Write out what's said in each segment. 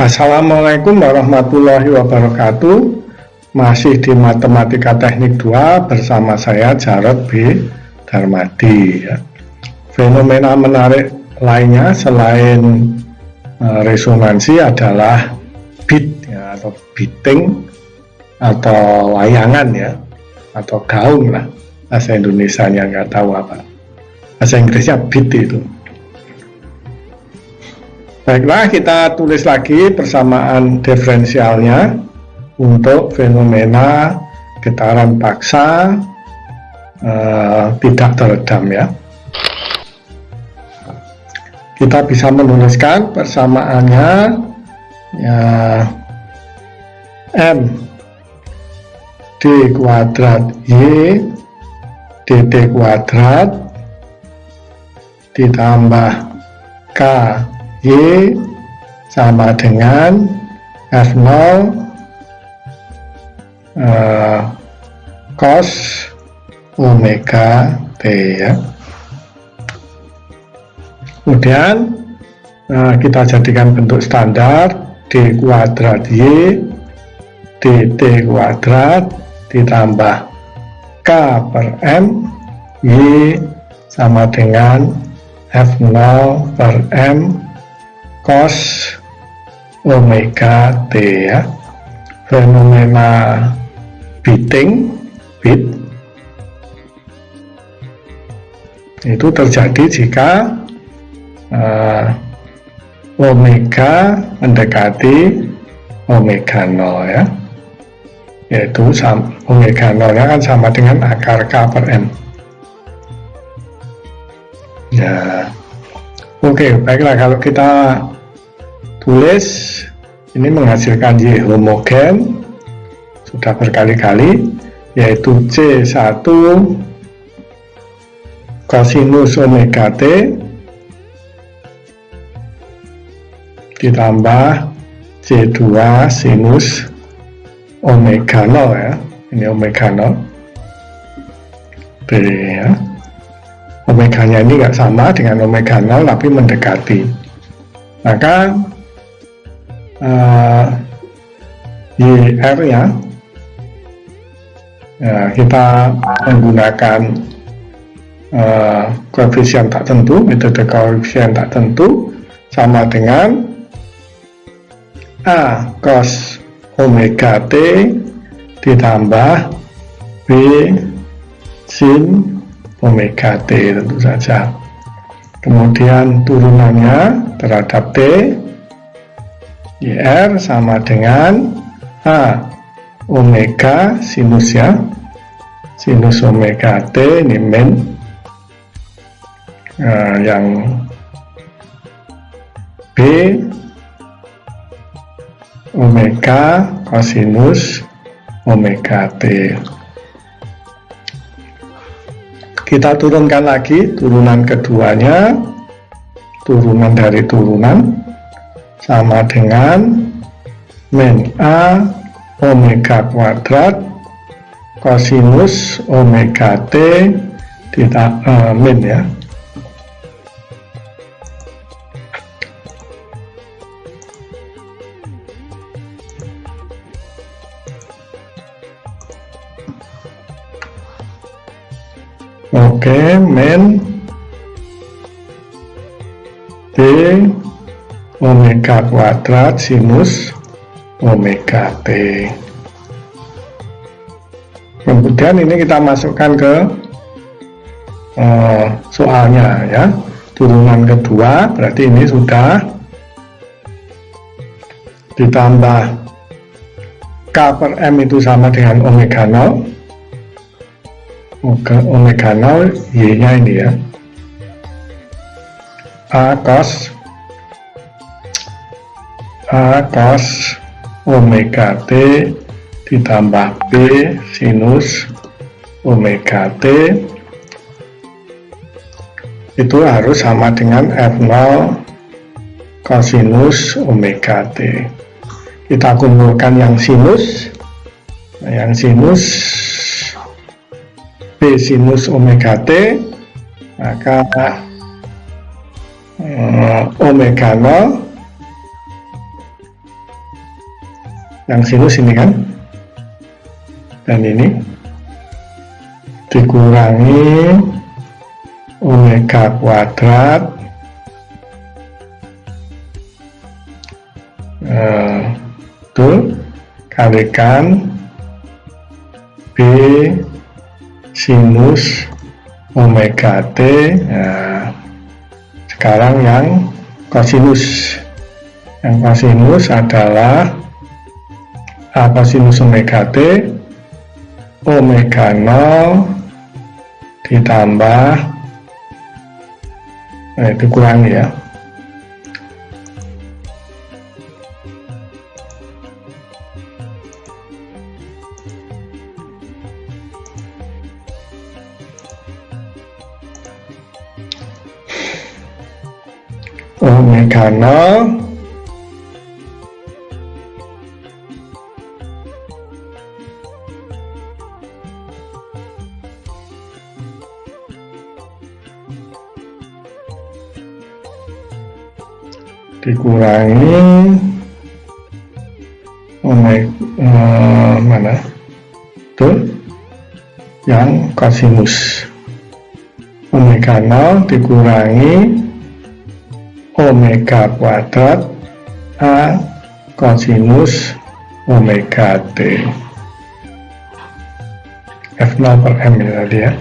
Assalamualaikum warahmatullahi wabarakatuh. Masih di Matematika Teknik 2 bersama saya Jarod B. Darmadi. Fenomena menarik lainnya selain resonansi adalah bit ya, atau biting atau layangan ya, atau gaung lah bahasa Indonesianya, nggak tahu apa bahasa Inggrisnya bit itu. Baiklah, kita tulis lagi persamaan diferensialnya untuk fenomena getaran paksa tidak teredam ya. Kita bisa menuliskan persamaannya ya, M D kuadrat Y dt kuadrat ditambah K Y sama dengan F0 cos omega T ya. Kemudian kita jadikan bentuk standar D kuadrat Y dt kuadrat ditambah K per M Y sama dengan F0 per M cos omega T ya. Fenomena biting bit itu terjadi jika omega mendekati omega 0 ya, yaitu omega 0 nya kan sama dengan akar K per M ya. Oke, baiklah, kalau kita tulis ini menghasilkan Y homogen sudah berkali-kali, yaitu C1 cosinus omega T ditambah C2 sinus omega 0 ya, ini omega 0 B ya. Omega nya ini nggak sama dengan omega 0 tapi mendekati, maka YR ya, kita menggunakan koefisien tak tentu, metode koefisien tak tentu, sama dengan A cos omega T ditambah B sin omega T tentu saja. Kemudian turunannya terhadap T, YR sama dengan A omega sinus ya, sinus omega T ini min, yang B omega cosinus omega T. Kita turunkan lagi turunan keduanya, turunan dari turunan sama dengan min A omega kuadrat cosinus omega T min ya. Oke, min D omega kuadrat sinus omega T. Kemudian ini kita masukkan ke soalnya ya, turunan kedua, berarti ini sudah ditambah K per M itu sama dengan omega 0, omega 0 Y nya ini ya, A cos omega T ditambah B sinus omega T itu harus sama dengan F0 cosinus omega T. Kita kumpulkan yang sinus, yang sinus B sinus omega T, maka omega 0 yang sinus ini kan, dan ini dikurangi omega kuadrat itu kalikan B sinus omega T. Nah, sekarang yang kosinus. Yang kosinus adalah A kosinus omega T omega 0 ditambah dikurangi ya, omega 0 dikurangi omega mana tuh yang kosinus, omega 0 dikurangi omega kuadrat A kosinus omega T. F0 per M ini tadi ya,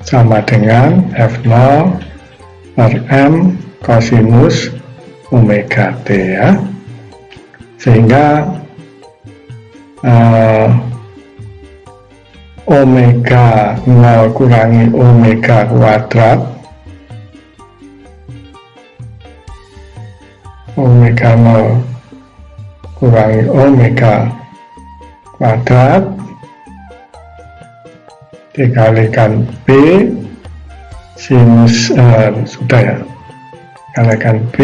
sama dengan F0 per M kosinus omega T ya, sehingga omega 0 kurangi omega kuadrat, omega 0 kurangi omega kuadrat dikalikan B sinus sudah ya, kalikan B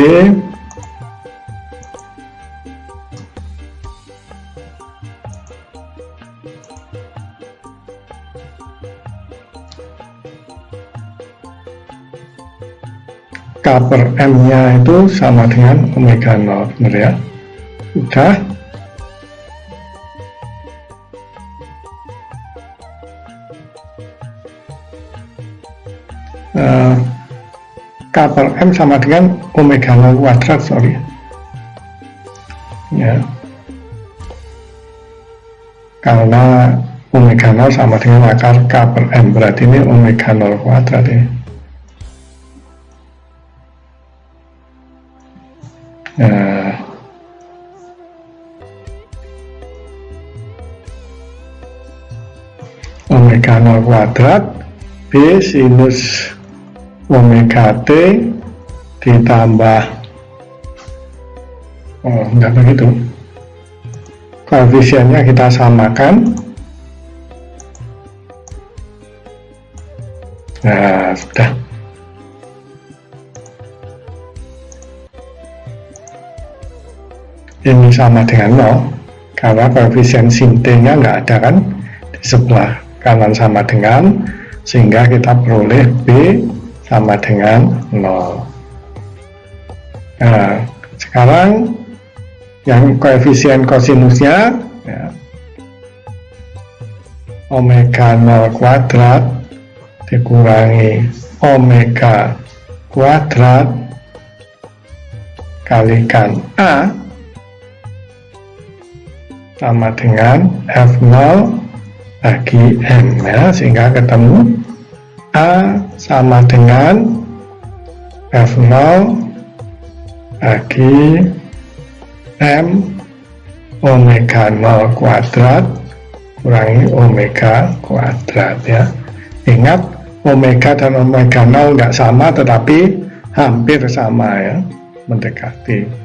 K per M nya itu sama dengan omega 0, benar ya, sudah. K per M sama dengan omega 0 kuadrat, sorry ya, karena omega 0 sama dengan akar K per M, berarti ini omega 0 kuadrat ini. Nah, omega 0 kuadrat B sinus omega T ditambah enggak begitu, koefisiennya kita samakan. Nah, sudah. Ini sama dengan 0 karena koefisien sin T nya nggak ada kan di sebelah kanan sama dengan, sehingga kita peroleh B sama dengan 0. Nah, sekarang yang koefisien kosinusnya ya, omega 0 kuadrat dikurangi omega kuadrat kalikan A sama dengan F0 bagi M ya, sehingga ketemu A sama dengan F0 bagi M omega 0 kuadrat kurangi omega kuadrat ya. Ingat, omega dan omega 0 nggak sama tetapi hampir sama ya, mendekati.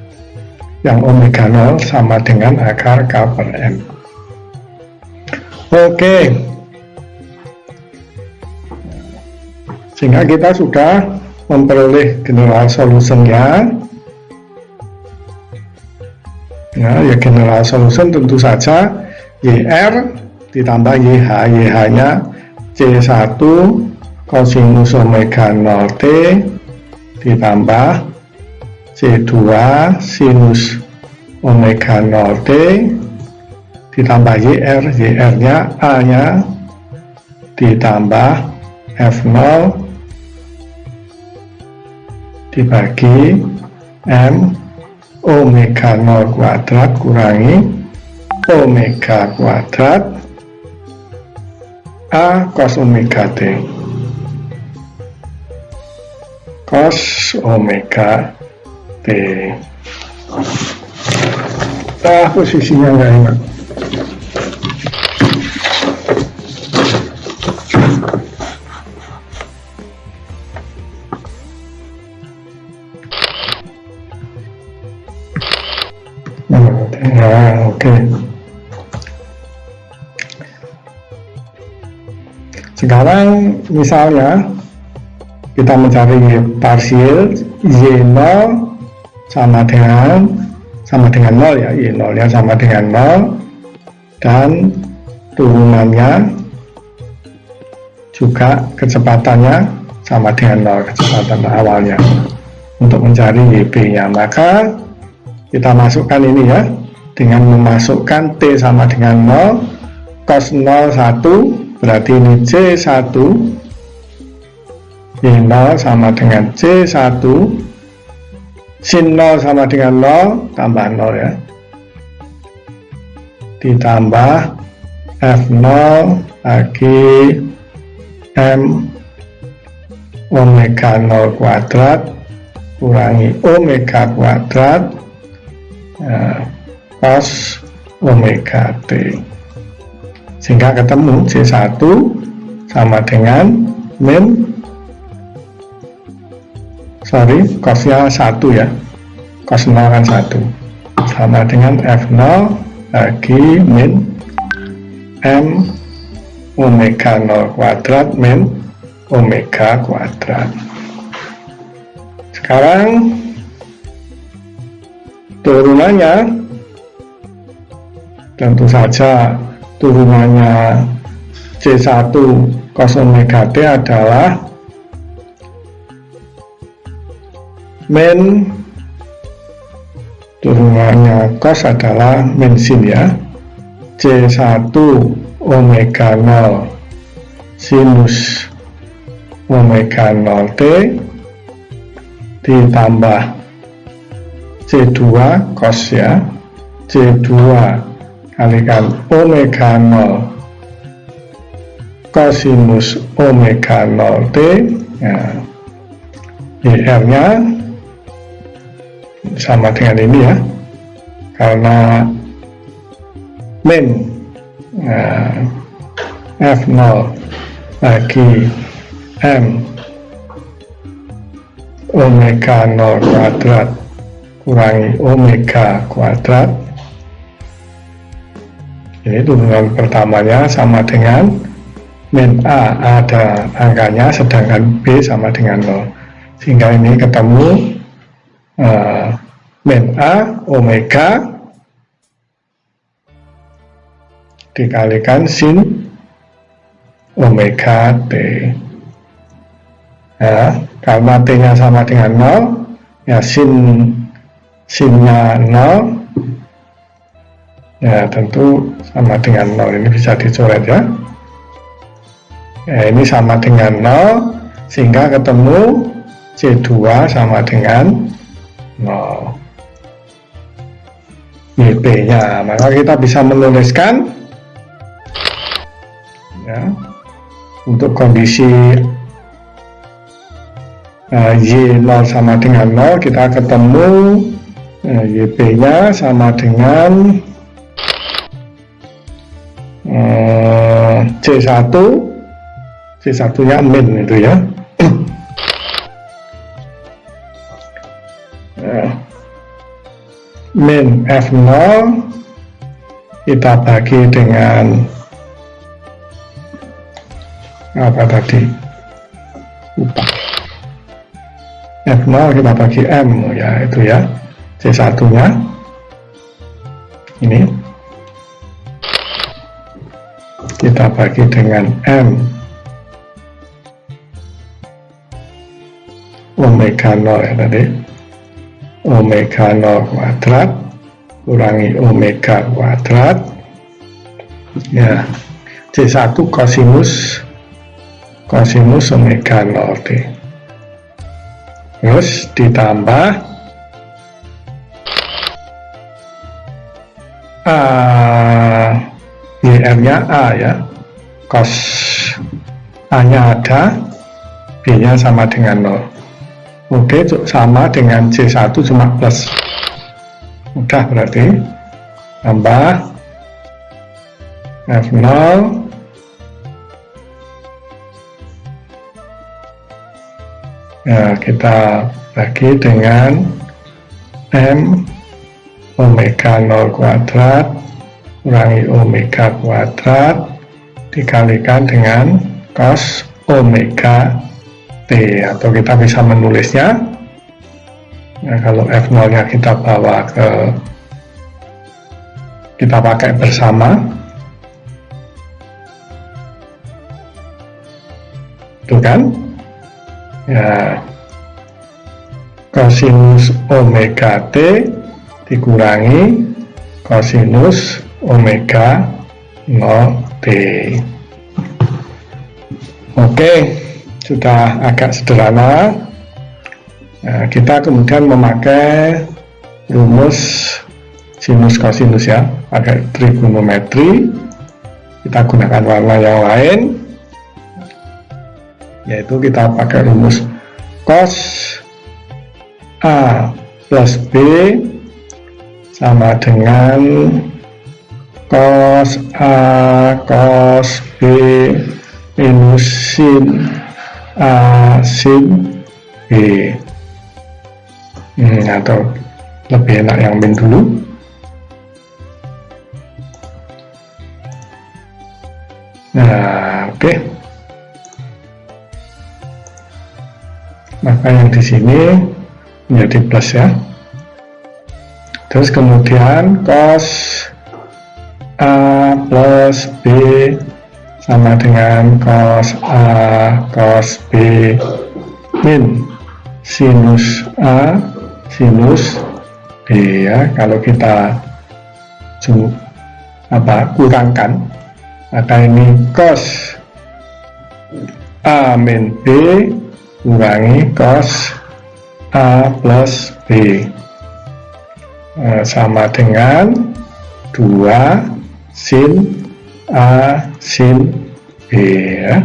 Yang omega 0 sama dengan akar K per M. Oke, sehingga kita sudah memperoleh general solutionnya. Ya, general solution tentu saja YR ditambah YH. YH nya C1 kosinus omega 0T ditambah C2 sinus omega 0 T ditambah YR, YR-nya A-nya ditambah F0 dibagi M omega 0 kuadrat kurangi omega kuadrat A cos omega T, cos omega T. Posisinya nggak enak. Ya, oke. Sekarang misalnya kita mencari parsial Y0 sama dengan 0 ya, Y0 nya sama dengan 0 dan turunannya juga kecepatannya sama dengan 0, kecepatan awalnya. Untuk mencari YB nya maka kita masukkan ini ya, dengan memasukkan T sama dengan 0, cos 0 1, berarti ini C1, Y0 sama dengan C1, sin 0 sama dengan 0, tambah 0 ya, ditambah F0 bagi M omega 0 kuadrat kurangi omega kuadrat cos omega T, sehingga ketemu C1 sama dengan cosnya 1 ya, cos 0 kan 1 sama dengan F0 bagi min M omega 0 kuadrat min omega kuadrat. Sekarang turunannya tentu saja turunannya C1 cos omega T adalah min, turunannya cos adalah min sin ya, C1 omega 0 sinus omega 0 T ditambah C2 cos ya, C2 kalikan omega 0 cosinus omega 0 T ya, YR nya sama dengan ini ya, karena min F0 bagi M omega 0 kuadrat kurangi omega kuadrat. Ini turunan pertamanya sama dengan min A, ada angkanya, sedangkan B sama dengan 0, sehingga ini ketemu min A omega dikalikan sin omega T ya, karena T nya sama dengan 0 ya, sinnya 0 ya, tentu sama dengan 0, ini bisa dicoret ya. Ini sama dengan 0 sehingga ketemu C2 sama dengan 0 YB nya, maka kita bisa menuliskan ya, untuk kondisi Y0 sama dengan 0 kita ketemu YB nya sama dengan C1 nya min itu ya, min F0 kita bagi dengan apa tadi, F0 kita bagi M ya, itu ya C1 nya ini kita bagi dengan M omega 0 ya tadi, omega 0 kuadrat kurangi omega kuadrat, ya, C1 kosinus omega 0 D. Terus ditambah YR-nya A ya, cos A-nya ada, B-nya sama dengan 0. Oke, sama dengan C1 cuma plus. Udah berarti. Tambah F0 ya, kita bagi dengan M omega 0 kuadrat kurangi omega kuadrat dikalikan dengan cos omega T, atau kita bisa menulisnya, nah, kalau F0 nya kita bawa kita pakai bersama, itu kan ya, kosinus omega T dikurangi kosinus omega 0 T. Oke, sudah agak sederhana. Nah, kita kemudian memakai rumus sinus kosinus ya, pakai trigonometri. Kita gunakan warna yang lain, yaitu kita pakai rumus cos A plus B sama dengan cos A cos B minus sin A sin B. Atau lebih enak yang min dulu. Nah, oke. Maka yang di sini menjadi plus ya. Terus kemudian cos A plus B sama dengan cos A cos B min sinus A sinus B ya. Kalau kita kurangkan, maka ini cos A min B kurangi cos A plus B sama dengan 2 sin A sin B ya.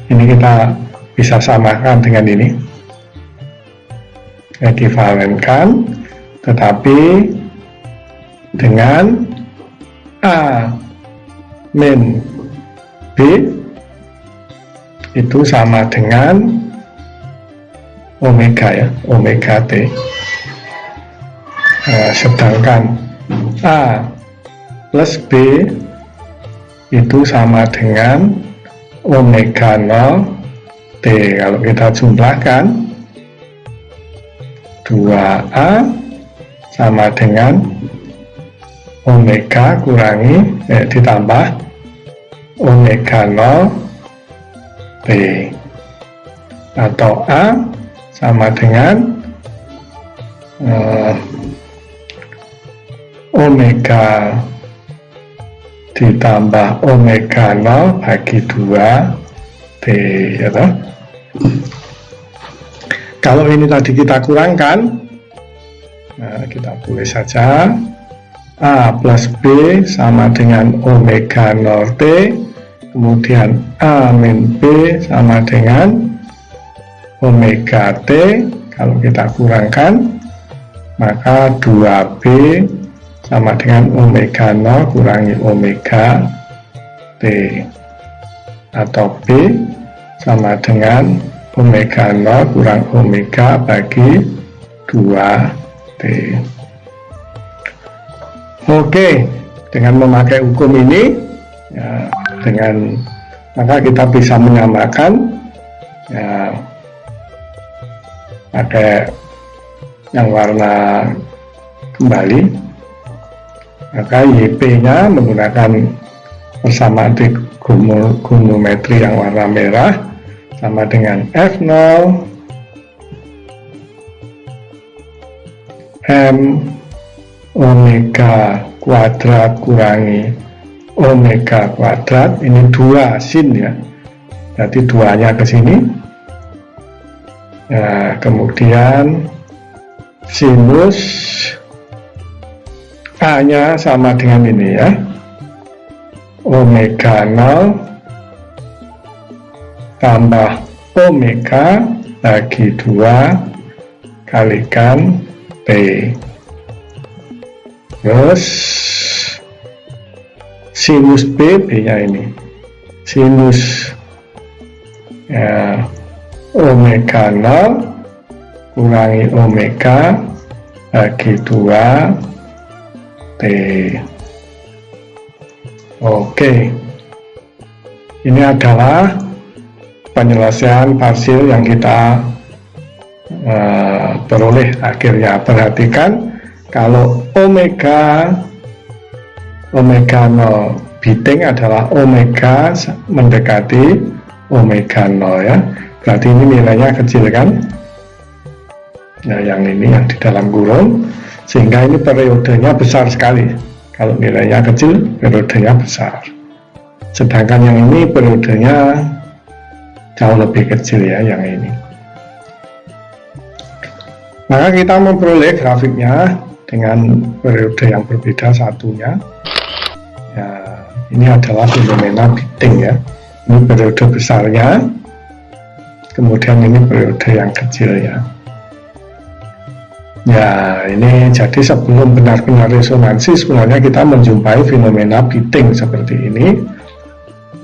Ini kita bisa samakan dengan ini, ekuivalenkan, tetapi dengan A min B itu sama dengan omega ya, omega T. Sedangkan A plus B itu sama dengan omega 0 T. Kalau kita jumlahkan, 2A sama dengan omega kurangi ditambah omega 0 T, atau A sama dengan omega ditambah omega 0 bagi 2 T ya toh? Kalau ini tadi kita kurangkan, nah, kita tulis saja A plus B sama dengan omega 0 T, kemudian A min B sama dengan omega T. Kalau kita kurangkan, maka 2B sama dengan omega 0 kurangi omega T, atau B sama dengan omega 0 kurang omega bagi 2T. Oke, dengan memakai hukum ini ya, maka kita bisa menyamakan ya, pakai yang warna kembali, maka YP nya menggunakan persamaan trigonometri yang warna merah sama dengan F0 M omega kuadrat kurangi omega kuadrat, ini 2 sin ya, berarti 2-nya ke sini. Nah, kemudian sinus A-nya sama dengan ini ya, omega 0 tambah omega bagi 2 kalikan P. Terus sinus B, B-nya ini sinus ya, omega 0 kurangi omega bagi 2 T. Oke, ini adalah penyelesaian parsial yang kita peroleh akhirnya. Perhatikan kalau omega 0 biting adalah omega mendekati omega 0 ya, berarti ini nilainya kecil kan. Nah, yang ini yang di dalam kurung, sehingga ini periodenya besar sekali. Kalau nilainya kecil, periodenya besar. Sedangkan yang ini periodenya jauh lebih kecil ya, yang ini. Maka kita memperoleh grafiknya dengan periode yang berbeda satunya. Ya, ini adalah fenomena biting ya. Ini periode besarnya, kemudian ini periode yang kecil ya. Ya, ini jadi sebelum benar-benar resonansi sebenarnya kita menjumpai fenomena biting seperti ini.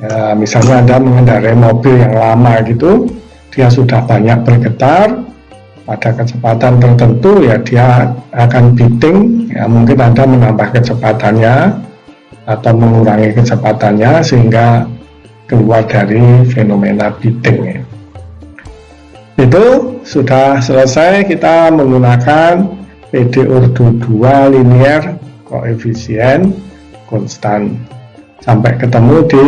Ya, misalnya Anda mengendarai mobil yang lama gitu, dia sudah banyak bergetar, pada kecepatan tertentu ya dia akan biting. Ya, mungkin Anda menambah kecepatannya atau mengurangi kecepatannya sehingga keluar dari fenomena biting ya. Itu sudah selesai, kita menggunakan PD ordo 2 linear koefisien konstan. Sampai ketemu di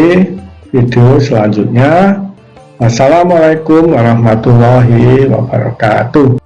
video selanjutnya. Wassalamualaikum warahmatullahi wabarakatuh.